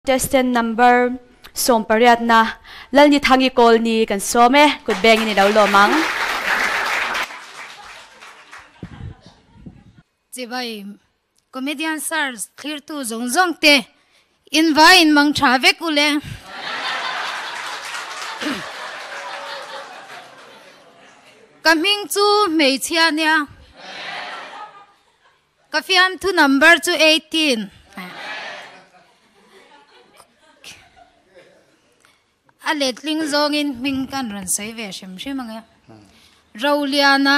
contestant number som pariat na lal ni thangi call ni kan some kut beng ni daw lomang Jibai comedian stars clear tu zong te invite mang chave kule coming to mei chia nia ka fiam to number to 18 a letling zong in ming kan ran sai ve shem shem anga rauliana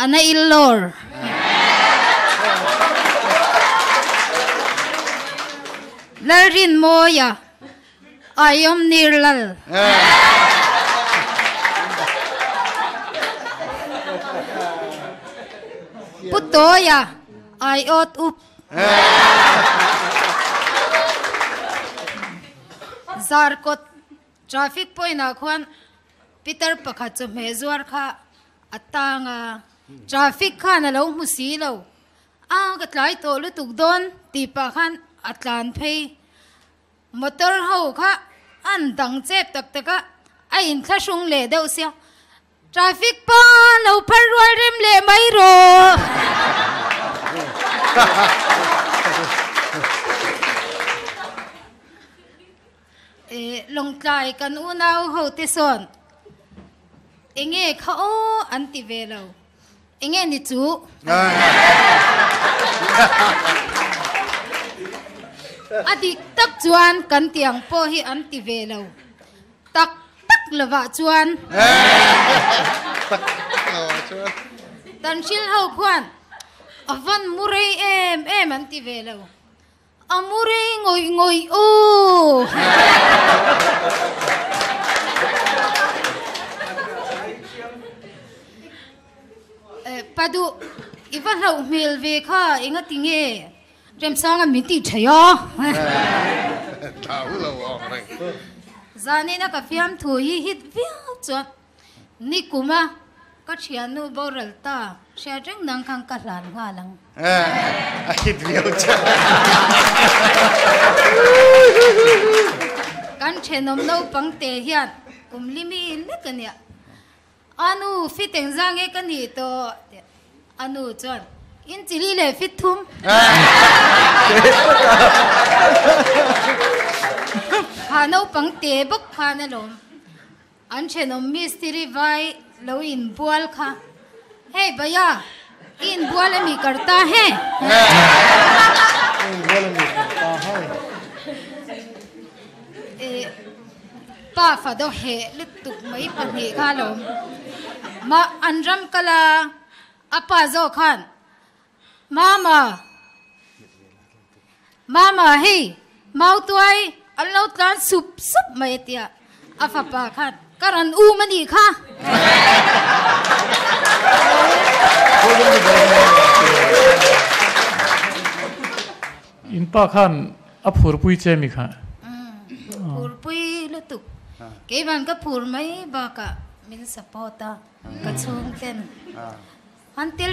ana illor larin moya ayom nirlal putoya ayot up zarkot traffic point na khuan Peter pakhat chu mezuar kha atanga traffic kha na lo musi lo a ka tlai to lu tuk don ti pa khan atlan phei motor ho kha an dang chep tak taka a in thla sung le deuh sia traffic pa lo phar roi rem le mai ro long tlai kan unau ho te son enge kha o anti velo enge ni chu adik tak chuan kan tiang po hi anti velo tak tak lawa chuan tan shil ho khuan avan murei em anti velo amurei ngoi o padu ivan hau mil ve kha inga tinge rem sanga miti thaya tahu lo ong zani na ka fiam thu hi hit via cho ni kuma ka thianu boral ta sha jeng nang khang ka lan nga lang hit via cha kan chenom no pangte hian kumlimi lekania anu fiteng zange kani to anu chon in chili le fit thum khano pangte bak khana lom an chenom mistri vai lo in bual kha hey baya in bual mi karta hai pa fa do he lutuk mai pani kha lom ma anram kala apa zo khan mama hey mau tuai allo tlan sup mai tia afa pa khan karan u mani kha in pa khan aphur pui che mi kha phur pui lutuk ke ban ka phur mai ba ka min sapota ka chung ten until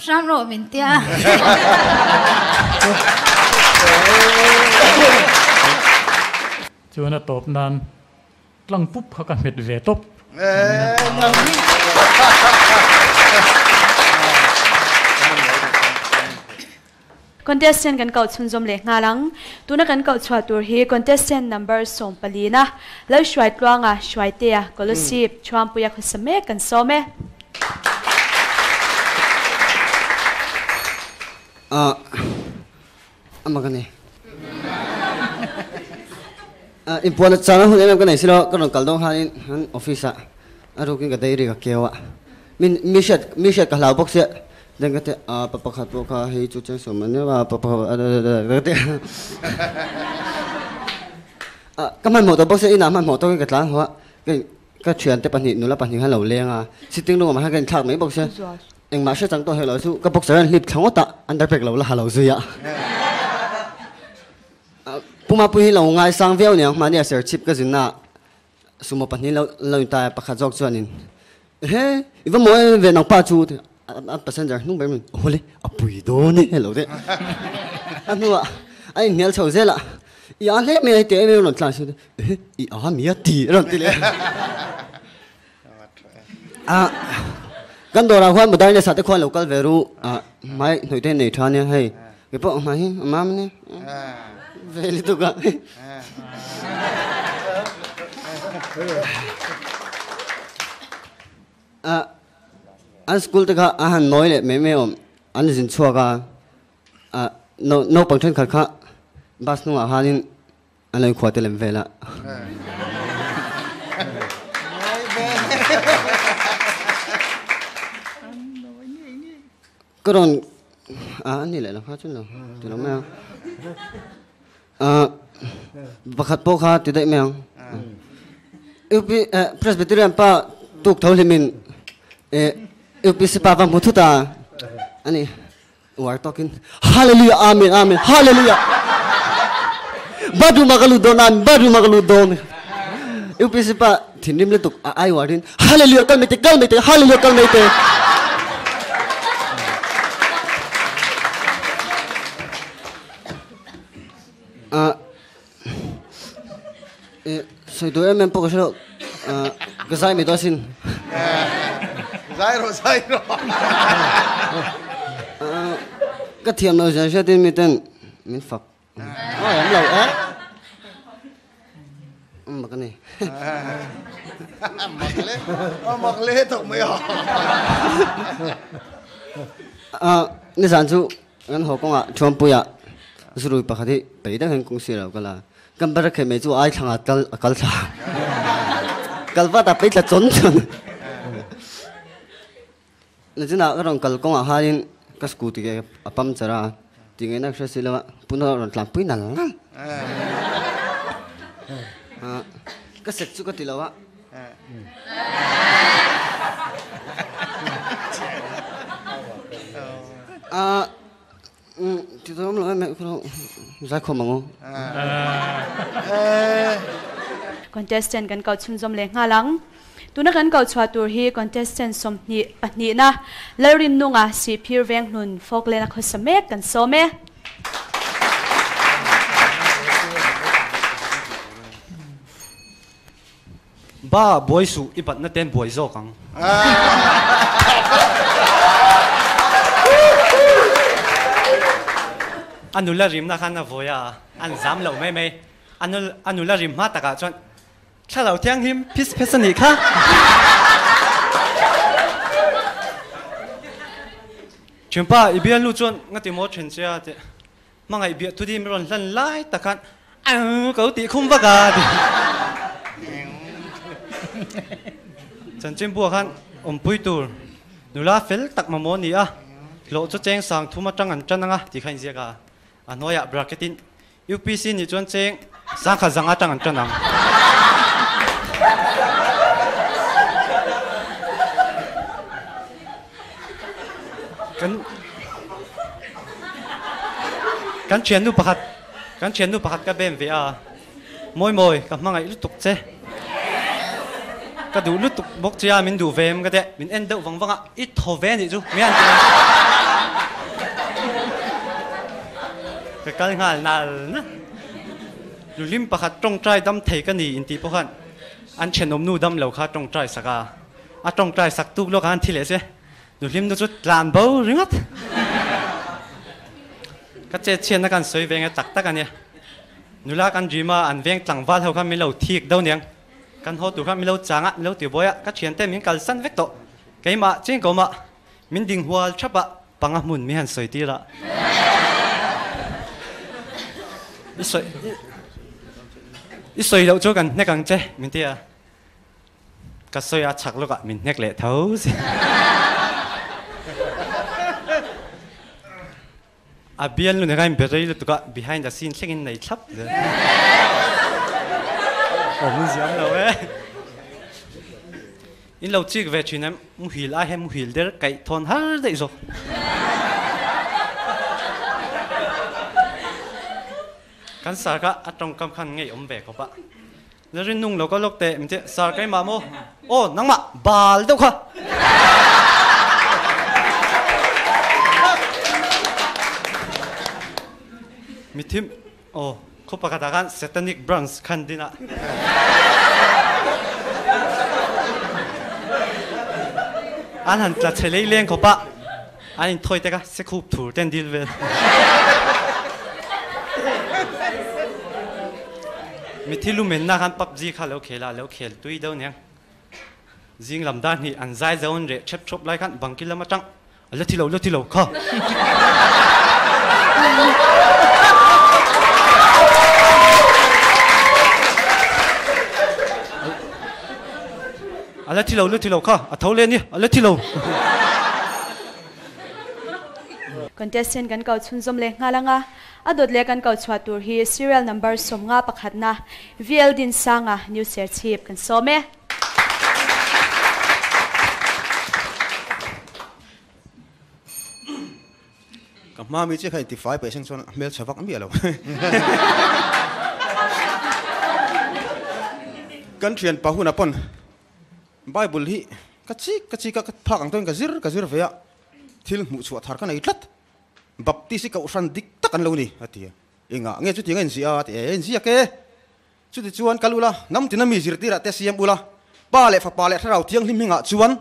sham ro min tia chuan top nan tlang pup kha ka met ve top contestant kan kau chun zom le ngalang tuna kan kau chwa tur hi contestant number som palina lo shwai tlwanga shwai te a kolosip chwam puya khosame kan some amagani import chana hu em kan silo kan kaldong han office a arukin ga dairy ga kewa mi shet ka lau box ya dan kata papa khat po kha hi chu chen so mane wa papa te kaman mo to box ina man mo to ka tlang ho ka chuan te pani nula pani han lo lenga sitting room ha kan thak mai box eng ma she chang to he lo su ka box ran lip thang ta underpack lo la ha lo zu ya puma pu hi lo ngai sang veo ne ma ne ser chip ka zina sumo pani lo ta pakha jok chuanin he iwa mo ve nang pa chu passenger nung bai min hole apui do ne hello de anua ai ngel chho zela ya le me te me non tlan su I a mi ti ron ti le kan do ra khwan budai le sa te khwan local veru mai noi te nei thane hai ke po mai mam ne veli tu ga an school te ka han noi le me om an jin chua ka no pang then khat kha bas nu hanin an lai khwa te lem vela 그런 아니래 나 하잖아 들어면 바깥 보가 되면 여기 프레스비테리안 파 뚝 돌리면 여기 스파바 못하다 아니 we are talking hallelujah amen amen hallelujah badu magaludon 여기 스파 팀님le 뚝 ai warin hallelujah kalmete hallelujah kalmete Saya doa memang pokoknya kesai metosin. Zairo. Ketiam lo saya tin meten min fak. Oh yang lo makan ni. Makle tak maya. Ni sanju kan hokong chuan puya. Suruh pakati beda kan kongsi lah kalau gambar ke meju ai thang akal sa kalwa ta pei la chon najina karong kal kong harin ka scooty ke apam chara tingai nak sila puno ron tlang pui nal ka sek chu ka tilawa Kita orang melayan kalau saya kau mangu. Contestant kan kau cunjom le ngalang. Tuna kan kau cuatur hi contestant som ni na larin nunga si pir veng nun folk le na khosamek kan some. Ba boy su ipat na ten boy zo kang. Anula rim na khana voya an zam lo mai anula rim ma taka chon thalo thiang him pis pesani kha chimpa ibian lu chon ngati mo chen sia te mangai bia tu dim ron lan lai takan ko ti khum ba ga chan chimpu khan pui tur nula fel tak ma mo ni a lo chu cheng sang thuma tang an chananga ti khain zia ka anoya bracketin UPC ni chuan cheng sang kha zanga tang an chanang kan chen nu pakhat ka bem ve a moi ka mangai lu tuk che ka du lu tuk bok chia min du vem ka de min en deuh wangwanga I tho ve ni chu mian cái cái ngal nal na lulim pakhat trong trai dam thei ka ni inti pokhan an chenom nu dam lo kha trong trai saka a trong trai sak tu lo kan thile se lulim nu chu tlan bo ringat ka che chen na kan soi veng tak tak ania nula kan jima an veng tlang wal ho kha mi lo thik do niang kan ho tu kha mi lo changa mi lo ti boya ka chen te min kal san vek to keima ching ko ma min ding hual chapa panga mun mi han soi ti la Isoi đâu chỗ gần nét gần chế mình tia cái soi chặt lúc ạ mình nét lệ thấu biên luôn cái bể rồi tụi behind the scene check in này thấp rồi muốn gì ăn đâu ấy in lâu chiếc về chuyện em muốn hiểu ai hay muốn hiểu để cái thôn hết đấy rồi kan sar ka atong kam khan ngei về ko pa lerin nung lo ko lok te mte sar kai ma mo o nang ma bal do kha mithim o khu pakatakan satanic branch kan dina an han tlat chelei leng khopa an thoi te ka se khup thur ten dil vel mi thilu men na kan PUBG kha lo khel tui dau nyang jing lam dan hi an zai zone re chep chop lai kan bangkil lama tang lo thi lo kha lo thi lo kha a thau le ni lo thi lo contestant kan kau chun zom le ngalanga adot le kan kau chwa tur hi serial number som nga pakhatna VL din sanga new ser chip kan some ma mi che khai ti fai pe sing son mel chawak mi alo kan thian pahuna pon bible hi kachi ka phak ang ton ka zir ve ya thil mu chu thar kan ai tlat baptisi ka usan dik takan lo ni atia inga nge chu tinga insia te insia ke chu ti chuan kalula nam tina mi zir tira te siam ula pa le fa pa le thrau thiang hlim hinga chuan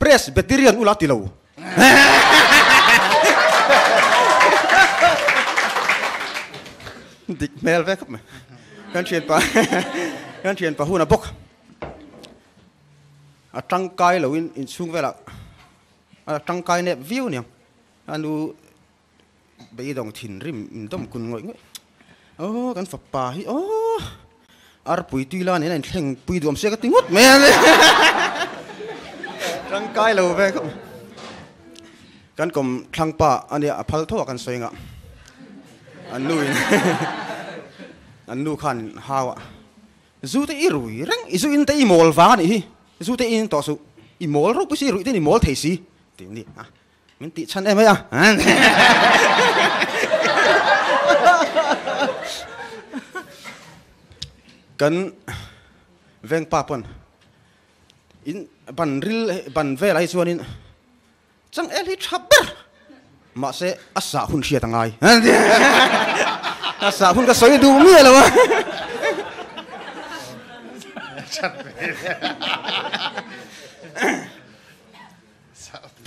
presbyterian ula ti lo dik mel ve khap me kan thian pa huna bok atang kai lo in chung vela atang kai ne view niang anu bei dong thin rim dom kun ngoi kan fa pa hi ar pui ti la ne nan thleng pui dom se ka tingut me atang kai lo ve khap kan kom thlang pa ania phal tho kan soinga anu khan hawa zu te irui reng izu in te imol va ni hi zu te in to su imol ro pusi rui te ni mol thei si ti ni min ti chan em ya kan veng pa pon in ban ve lai chuan in chang el hi thaber ma se asa hun hria tangai asa hun ka soi du mi lo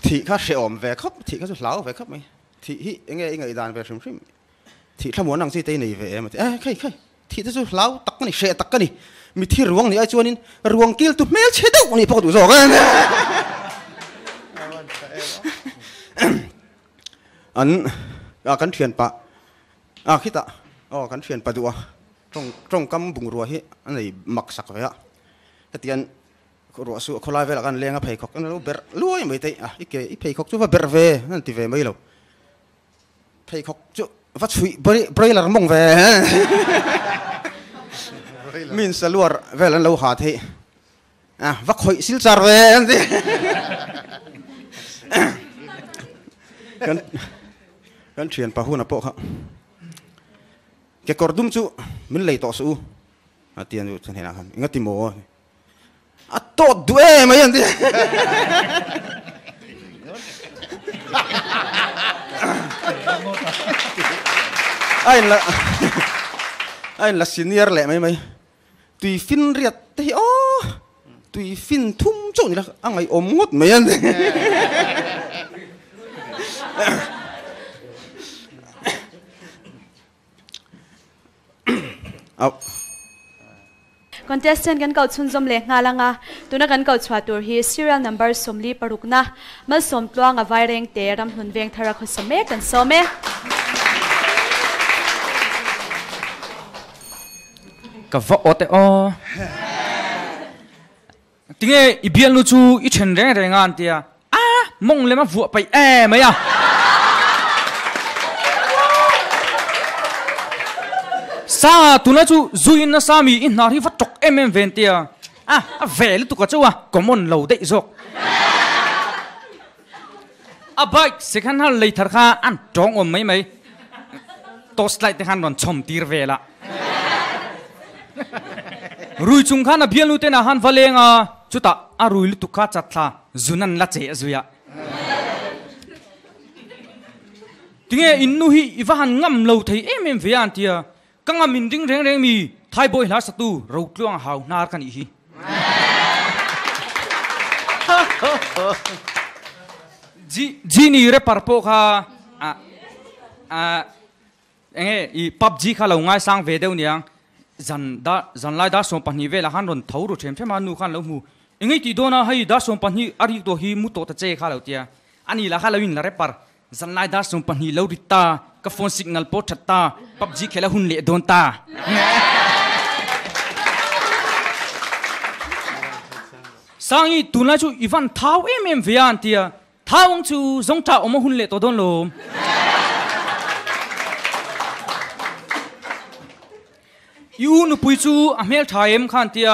thị khác sẽ ổn về khóc thị khác láo về khóc mày thị hi nghe đàn về sớm sớm thị tham muốn năng gì tây này về mà khai thị thế rồi láo tắc cái này sẽ tắc cái này mi thi ruộng này ai cho nên ruộng kia tụt mel chết đâu này bao đủ rồi anh cắn thuyền pa khi ta cắn thuyền pa đùa trong cắm bùng rùa hi anh này mặc sặc vậy ạ cái tiền rùa su khôi về là gan lên phê khóc nó ber lúa mấy tay cái phê khóc chú va ber về anh ti về mấy lâu phê khóc chú va chui bơi là mông về min sa luar về là lâu hà thế va khôi sil char về anh ti kan thian pa huna po kha ke kordum chu min lei to su atian chu thena khan ngati mo a to due mai andi ai la senior le mai tui fin riat te tui fin thum chu ni la angai om ngot mai andi contestant kan kau chun zom le ngalanga tuna kan kau chwa tur hi serial number somli parukna mal som tluang a vaireng te ram hun veng thara kho some kan some ka va ote o tinge ibian lu chu I chen reng reng an tia mong le ma vu pai maya sa tuna chu zuin na sami in nar hi va tok ventia vel tu ka chuwa common lo dei zok a bike second hand lei thar kha an tong om mai to slide te han ron chom tir vela rui chung kha na bian lu te na han valenga chuta a rui lu tu kha chatla zunan la che zuya tinge innu hi iwa han ngam lo thei em ve an tia kang a min ding reng mi thai boy hla satu ro tluang hau nar kan hi ji ni re parpo kha i PUBG kha lo ngai sang ve deu niang zan lai da som pani ve la han ron thau ro them phema nu khan lo mu engai ti dona hai da som pani ari to hi mu to ta che kha lo tia ani la kha lo in la re par zan lai da som pani lo rita ka phone signal po thatta PUBG khela hun le don ta sangi tunla chu ivan thau ve an tia thawng chu zongta oma hun le to don lo yu nu pui chu a mel thaim khan tia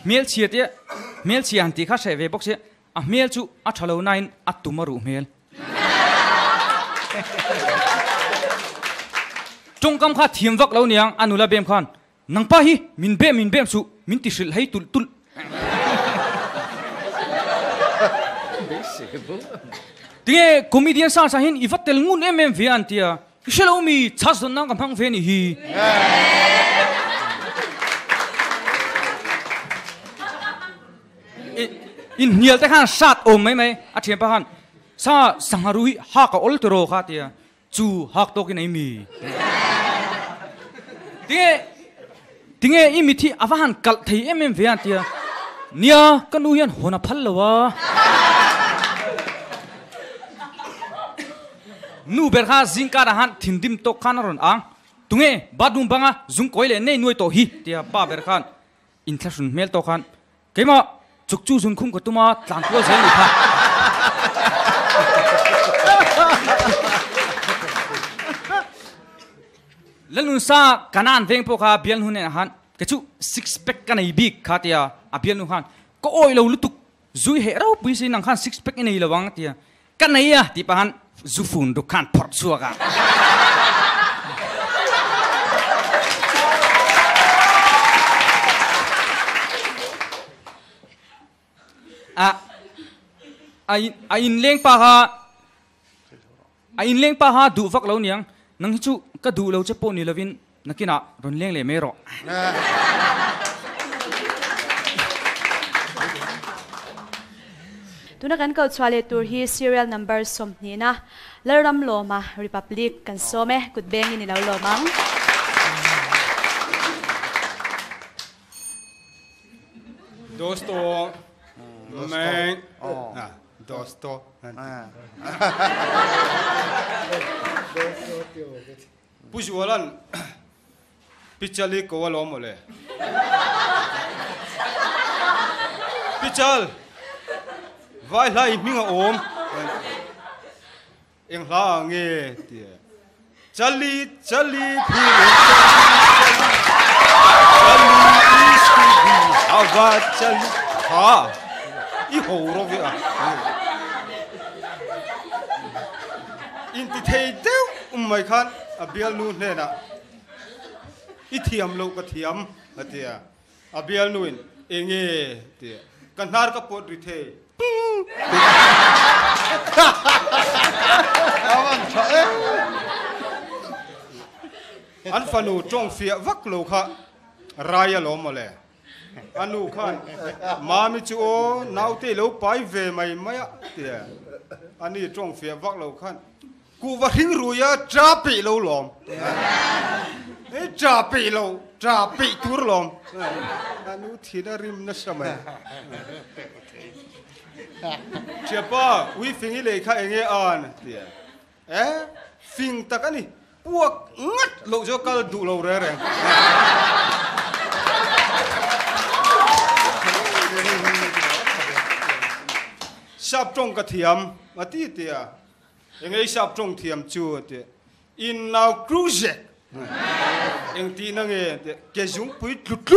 mel chian ti kha se ve bok se a mel chu a thalo nain a tumaru mel tong kam kha thiam vak lo niang anula bem khan nang pa hi min bem su min ti sil hei tul tinge comedian sa hin ifatel ngun ve an tia shelo mi chas don nang kam phang ve ni hi in nial te khan sat om mai a thiam pa khan sa sangarui ha ka ol tro kha tia chu hak to ki nei mi tinge i mi thi awan kal thei ve an tia nia kanu yan hona phal lawa nu ber kha zingka ra han thindim to khan ron ang tunge badum banga zung koile nei nuai to hi tia pa ber khan in thlasun mel to khan keima chukchu zung khum ko tuma tlang ko zel kha lanun sa kanan veng po kha bial hun han ke chu six pack kanai big kha tia a bial nu han ko oi lo lutuk zui he ro pui si nang khan six pack nei lawang tia kanai ya ti pa han zufun du khan phot suaga a in leng pa ha du vak lo niang nang chu ka du lo che po ni lovin nakina ron leng le me ro tuna kan kau chwale tur hi serial number somni na laram loma republic kan some kut beng ni lo lomang dosto मैं दोस्तों पुष्वालन पिचली को वालों मोले पिचल वाला इमिंग ओम इंग्लांगे चली चली हवा चली हाँ 이 호로비야 인티 테이데 umai khan abial nu ne na i thiam lo ka thiam atia abial nu in enge ti kanar ka pot ri the awan tha an fanu tong fia vak lo kha raya lo mole anu khan mami chu o naute lo pai ve mai maya tia ani tong fia vak lo khan ku wa hing ruya tra pi lo lom e tra pi tur lom anu thina rim na samai chepa wi fingi le kha enge an tia fing takani puak ngat lo jo kal du lo re re sap trong ka thiam ati tia engei sap trong thiam chu te in now cruise eng ti na nge ke jung pui tlut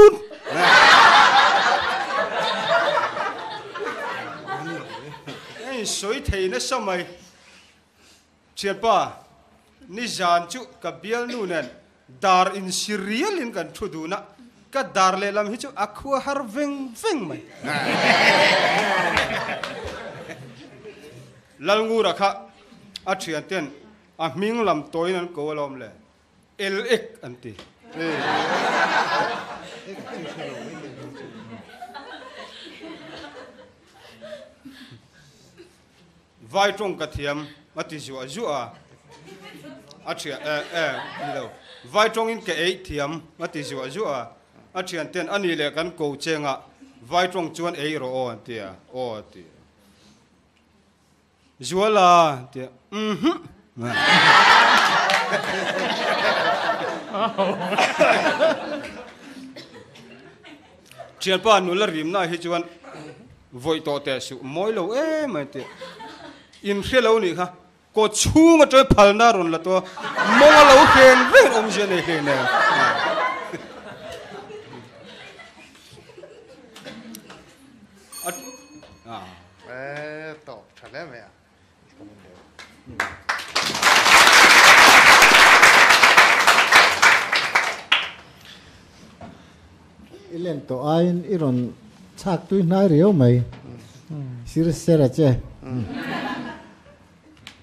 ei soi thei na samai chepa ni jan chu ka bial nu nen dar in serial in kan thuduna ka dar le lam hi chu akhua har veng mai lalngu rakha a thian ten a ming lam toin an ko lom le lx anti vai trong cả thiam mà tí dùa dùa chuyện đi đâu vai trong in cái ấy thiam mà tí dùa dùa chuyện tiền anh ấy là cái cầu chêng vai trong chuan ấy rồi ô tìa dùa là tìa chuyện pa nu là rim na hi chuan voi to te su moi lo mai tìa in khé lâu nè ha có chú mà chơi phallna rồi là to mong lâu khen rất ông dân này khen nè to thật đấy mẹ ilen to ain iron chak tu nai riu mai sir sera che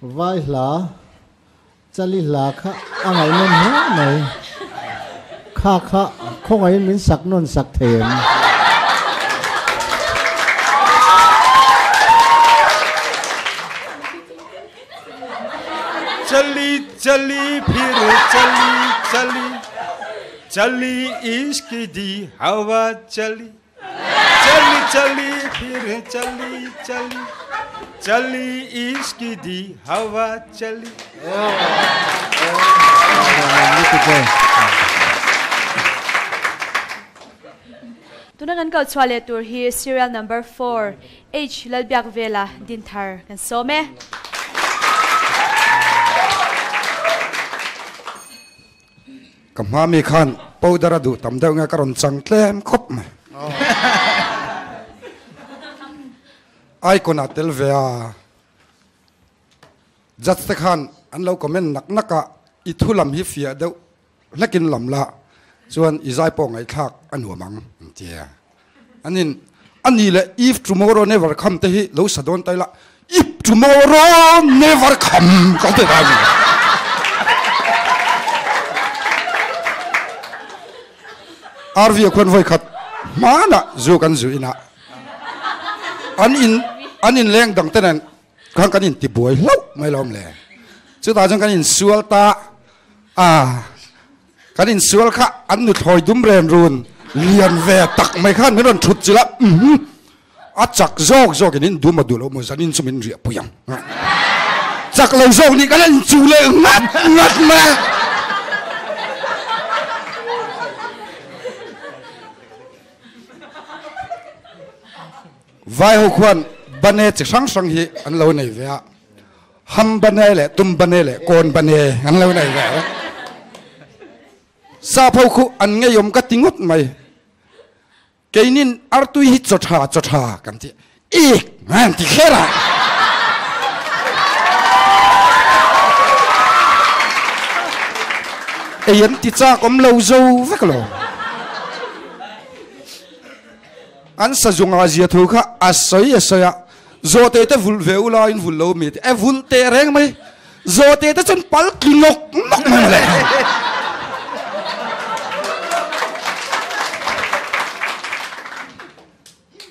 vai la chali la kha angai non ha mai kha khong ai min sak non sak them चली फिर चली इश्क दी हवा चली फिर चली इश्क दी हवा चली tuna kan kal chwale tur hi serial number 4 H lalbiak vela din thar kan some Kamami khan powder adu tam deu nga karon chang tlem khop ma ai kona tel vea jatte khan an lo comment nak naka ithulam hi fia deu lakin lamla chuan izai po ngai thak anu mang tia anin ani le if tomorrow never come te hi lo sadon taila if tomorrow never come ka te dai arvia kwan voi khat mana zu kan zu ina an in leng dang tenen kan in ti boy lo mai lom le chu ta jong kan in sual ta kan in sual kha an nu thoi dum rem run lian ve tak mai khan meron thut chila a chak jok in dum ma du lo mo zanin sumin ria puyang chak lo jok ni kan in chu le ngat ma vai ho kwan bane chi sang hi an lo nei ve ham bane le tum bane le kon bane an lo nei ve sa phau khu an nge yom ka tingut mai keinin artui hi chotha kan ti man ti khera eyan ti cha kom lo zo ve klo an sa zunga zia thu kha asoi zo te vul veula in vul lo mi e vul te reng mai zo te chon pal kinok nok mai le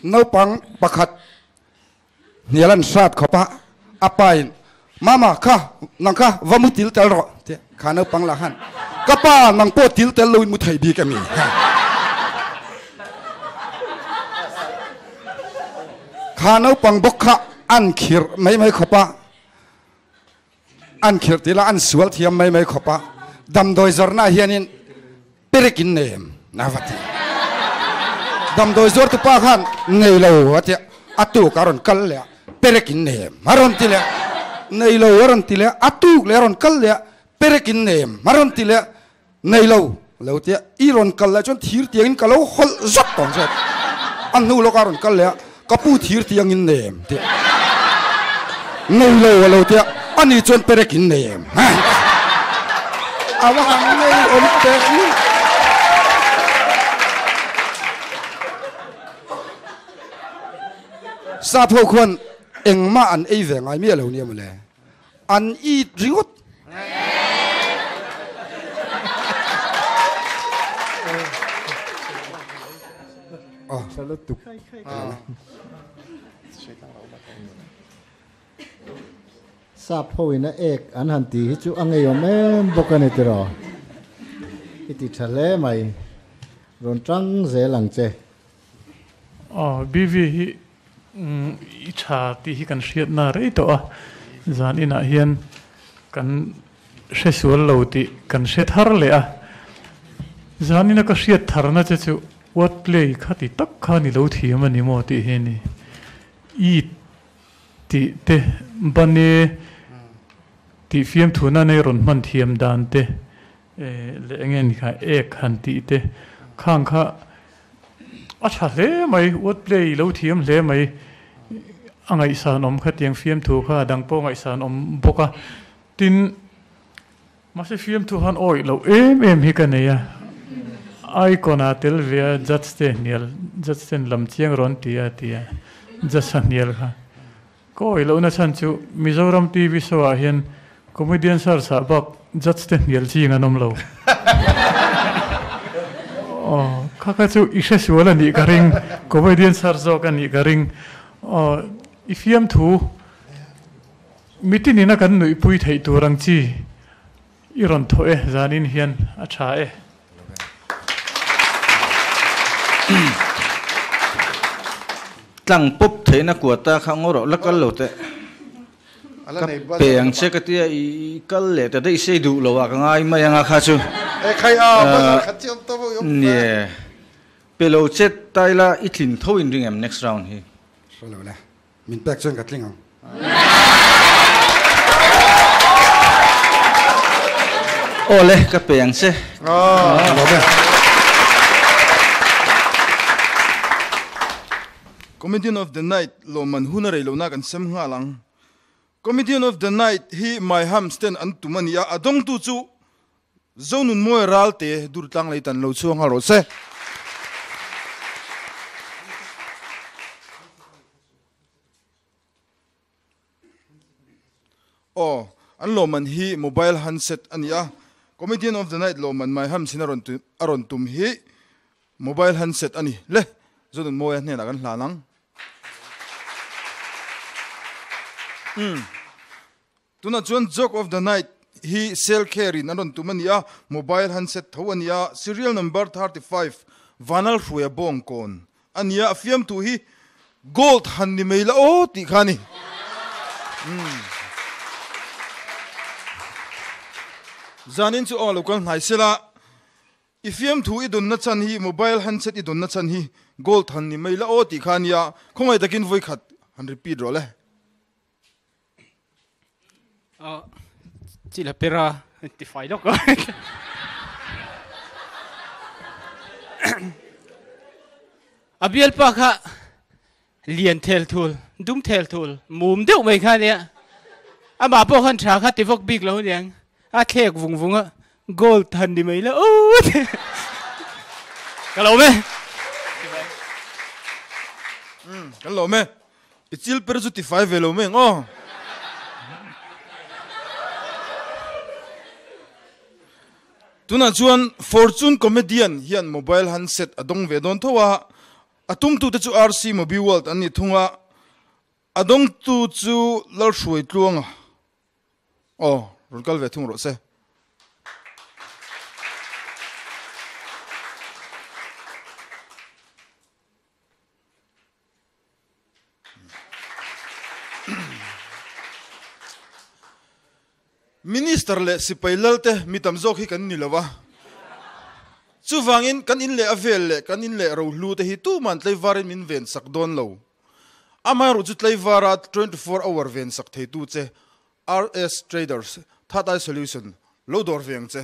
no pang pakhat nialan sat khopa apain mama kha nang kha vamutil tel ro te khana pang la han kapa nang po til tel lo mu thai bi ka mi khana pang bokha an khir mai khopa an khir tila an sual thiam mai khopa dam doi zorna hianin perekin nem navati dam doi zor tu pa khan nei lo atia atu karon kal le perekin nem maron tile nei lo ron tile atu le ron kal le perekin nem maron tile nei lo tia iron kal la chon thir tiang kalo hol zot ton zot an nu lo karon kal le kapu thir tiang in nem te nei lo tia ani chon perekin nem awang nei on te ni sa pho khon engma an ei ve ngai mi lo ni mo le an i ringot Thalo tuk. Sa phoi na ek an han ti hi chu angai om em bokani tiro. Iti thale mai ron trăng dễ lằng che. BV hi cha ti hi kan hriat na rei to a zan ina hian kan hresual lo ti kan hret har le a zan ina ka hriat thar na che chu what play khati tak kha ni lo thi ma ni mo ti he ni I ti te bane ti fiam thuna nei ron man thiam dan te le ngen kha ek han ti te khang kha acha le mai what play lo thiam le mai angai san om kha tiang fiam thu kha dang po ngai san om boka tin ma se fiam thu han oi lo em hi ka nei a ai kona tel via jatsten lam chiang ron tia jasaniel kha ko oi lo na chan chu Mizoram TV so a hian comedian sar sa bak jatsten niel chi nganom lo kaka chu isha suala ni garing comedian sar zo kan ni garing ifiam thu mitin ina kan nui pui thei turang chi iron tho e zanin hian a tha e tlang pop thei na kuata khangoro lakal lo te peng che katia I kal le te dei sei du lo wa ka ngai ma yang kha chu khai a khatiam to bo yom ne pelo chet taila itlin thoin ring em next round hi solo na min pek chen katling ang ole ka peng che lo be Comedian of the night lo man hunare lo na kan sem nga lang Comedian of the night hi my hamsten an tumania adong tu chu zonun moi ralte dur tlang leitan lo chuang ha ro se an lo man hi mobile handset ania Comedian of the night lo man my ham sinaron tu aron tum hi mobile handset ani le zonun moi ne na kan hlanang Tuna chuan joke of the night he cell carry naron tumania mobile handset thawania serial number 35 vanal ruya bong kon ania fiam tu hi gold hanni meila o ti khani zanin chu all local naisela ifiam tu idun na chan hi mobile handset idun na chan hi gold hanni meila o ti khania khongai takin voi khat 100 pi role chỉ là pera thì phải đó coi abiel pa kha liền thel thul dum thel thul mum deuh mai kha ne ama po khan tha kha ti vok big lo niang a thek vung vung a gold than đi mai la o ka lo me kan lo me ichil per zu ti 5 velo me ngo Tuna chuan fortune comedian hian mobile handset adong ve don thowa atung tu te chu RC mobile world ani thunga adong tu chu lal shuai tluanga rulkal ve thung ro se Minister le sipailalte mitam zok hi kan nilawa chu vangin kan in le avel le kan in le ro hlu te hi tu man tlai varin min ven sak don lo ama ru chu tlai vara 24 hour ven sak thei tu che RS traders thatai solution lo dor veng che